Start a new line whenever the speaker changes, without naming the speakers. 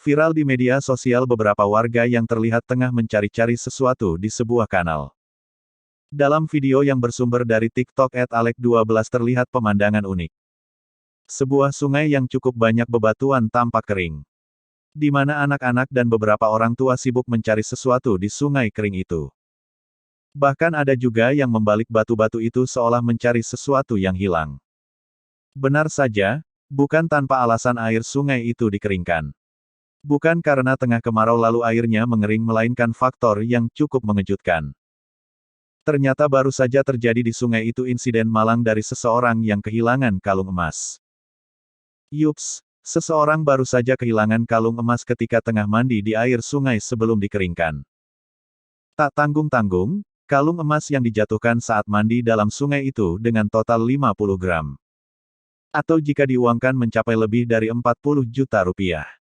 Viral di media sosial beberapa warga yang terlihat tengah mencari-cari sesuatu di sebuah kanal. Dalam video yang bersumber dari TikTok @alek12 terlihat pemandangan unik. Sebuah sungai yang cukup banyak bebatuan tampak kering. Di mana anak-anak dan beberapa orang tua sibuk mencari sesuatu di sungai kering itu. Bahkan ada juga yang membalik batu-batu itu seolah mencari sesuatu yang hilang. Benar saja, bukan tanpa alasan air sungai itu dikeringkan. Bukan karena tengah kemarau lalu airnya mengering melainkan faktor yang cukup mengejutkan. Ternyata baru saja terjadi di sungai itu insiden malang dari seseorang yang kehilangan kalung emas. Yups, seseorang baru saja kehilangan kalung emas ketika tengah mandi di air sungai sebelum dikeringkan. Tak tanggung-tanggung, kalung emas yang dijatuhkan saat mandi dalam sungai itu dengan total 50 gram. Atau jika diuangkan mencapai lebih dari 40 juta rupiah.